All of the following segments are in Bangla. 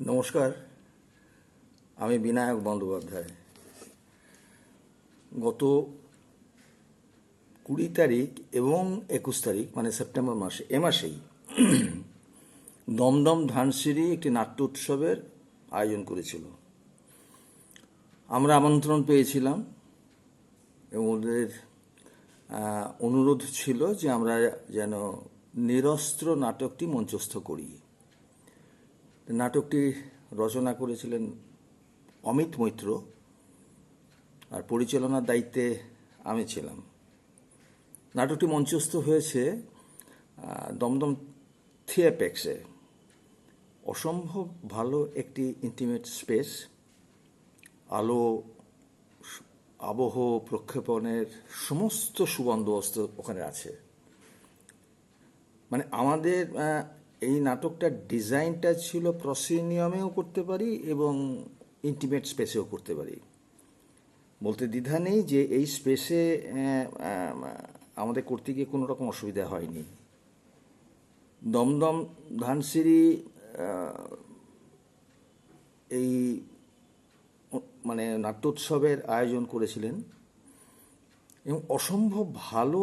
নমস্কার, আমি বিনায়ক বন্দ্যোপাধ্যায়। গত 20 তারিখ এবং 21 তারিখ মানে সেপ্টেম্বর মাসে মাসেই দমদম ধানসিঁড়ি একটি নাট্য উৎসবের আয়োজন করেছিল। আমরা আমন্ত্রণ পেয়েছিলাম এবং ওদের অনুরোধ ছিল যে আমরা যেন নিরস্ত্র নাটকটি মঞ্চস্থ করি। নাটকটি রচনা করেছিলেন অমিত মৈত্র, আর পরিচালনার দায়িত্বে আমি ছিলাম। নাটকটি মঞ্চস্থ হয়েছে দমদম থিয়েপেক্সে। অসম্ভব ভালো একটি ইন্টিমেট স্পেস, আলো, আবহ, প্রক্ষেপণের সমস্ত সুবন্দোবস্ত ওখানে আছে। মানে আমাদের এই নাটকটার ডিজাইনটা ছিল প্রসিনিয়ামেও করতে পারি এবং ইন্টিমেট স্পেসেও করতে পারি। বলতে দ্বিধা নেই যে এই স্পেসে আমাদের করতে গিয়ে কোনো রকম অসুবিধা হয়নি। দমদম ধানসিঁড়ি এই মানে নাট্যোৎসবের আয়োজন করেছিলেন এবং অসম্ভব ভালো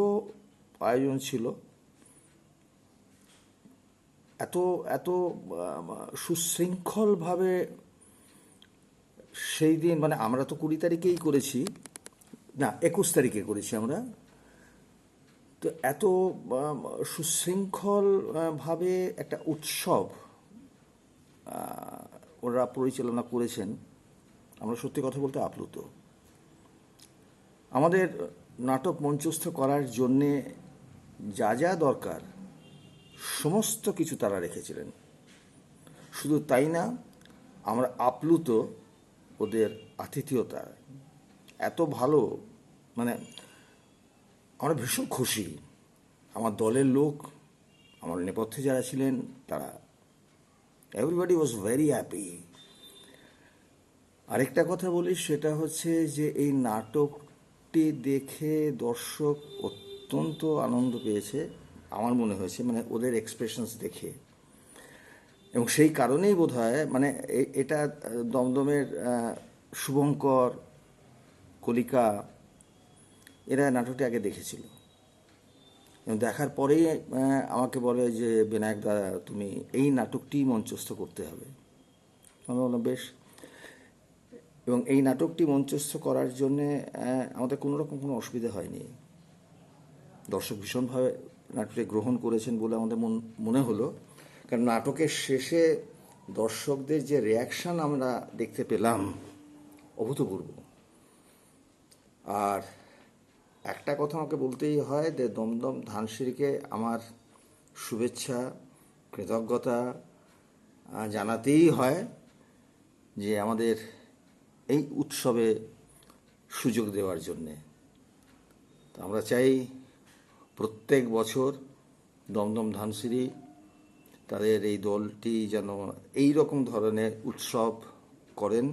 আয়োজন ছিল। এত এত সুশৃঙ্খলভাবে সেই দিন, মানে আমরা তো 20 তারিখেই করেছি, না 21 তারিখে করেছি আমরা। তো এত সুশৃঙ্খলভাবে একটা উৎসব ওরা পরিচালনা করেছেন, আমরা সত্যি কথা বলতে আপ্লুত। আমাদের নাটক মঞ্চস্থ করার জন্যে যা যা দরকার সমস্ত কিছু তারা রেখেছিলেন। শুধু তাই না, আমরা আপ্লুত ওদের আতিথেয়তা। এত ভালো, মানে আমরা ভীষণ খুশি। আমার দলের লোক, আমার নেপথ্যে যারা ছিলেন তারা, এভরিবডি ওয়াজ ভেরি হ্যাপি। আরেকটা কথা বলি, সেটা হচ্ছে যে এই নাটকটি দেখে দর্শক অত্যন্ত আনন্দ পেয়েছে আমার মনে হয়েছে, মানে ওদের এক্সপ্রেশনস দেখে। এবং সেই কারণেই বোধ হয় মানে এটা দমদমের শুভঙ্কর, কলিকা, এরা নাটকটি আগে দেখেছিল এবং দেখার পরেই আমাকে বলে যে বিনায়ক দা, তুমি এই নাটকটি মঞ্চস্থ করতে হবে। আমি বললাম বেশ। এবং এই নাটকটি মঞ্চস্থ করার জন্যে আমাদের কোনো রকম কোনো অসুবিধা হয়নি। দর্শক ভীষণভাবে নাটকটি গ্রহণ করেছেন বলে আমাদের মনে হলো, কারণ নাটকের শেষে দর্শকদের যে রিয়াকশান আমরা দেখতে পেলাম অভূতপূর্ব। আর একটা কথা আমাকে বলতেই হয় যে দমদম ধানসিঁড়িকে আমার শুভেচ্ছা, কৃতজ্ঞতা জানাতেই হয় যে আমাদের এই উৎসবে সুযোগ দেওয়ার জন্যে। তো আমরা চাই প্রত্যেক বছর দমদম ধানসিঁড়ি তাদের এই দলটি যেন এই রকম ধরনের উৎসব করেন।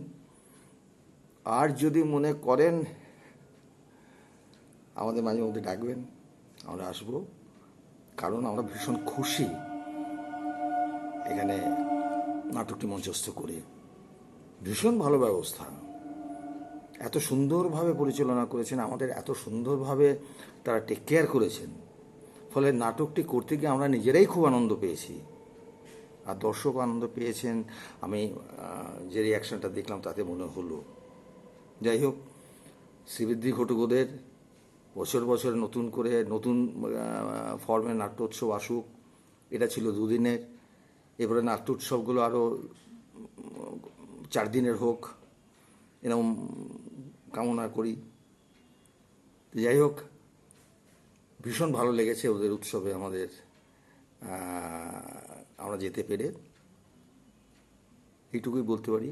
আর যদি মনে করেন আমাদের মাঝে মধ্যে ডাকবেন, আমরা আসবো, কারণ আমরা ভীষণ খুশি এখানে নাটকটি মঞ্চস্থ করে। ভীষণ ভালো ব্যবস্থা, এত সুন্দরভাবে পরিচালনা করেছেন, আমাদের এত সুন্দরভাবে তারা টেক কেয়ার করেছেন। ফলে নাটকটি করতে গিয়ে আমরা নিজেরাই খুব আনন্দ পেয়েছি, আর দর্শক আনন্দ পেয়েছেন। আমি যে রিয়াকশানটা দেখলাম তাতে মনে হলো। যাই হোক, শ্রীবৃদ্ধি ঘটুকদের বছর বছর নতুন করে নতুন ফর্মের নাট্যোৎসব আসুক। এটা ছিল 2 দিনের, এবারে নাট্যোৎসবগুলো আরও 4 দিনের হোক, এরকম কামনা করি। যাই হোক, ভীষণ ভালো লেগেছে ওদের উৎসবে আমরা যেতে পেরে। এইটুকুই বলতে পারি।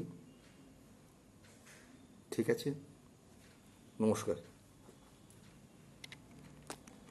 ঠিক আছে, নমস্কার।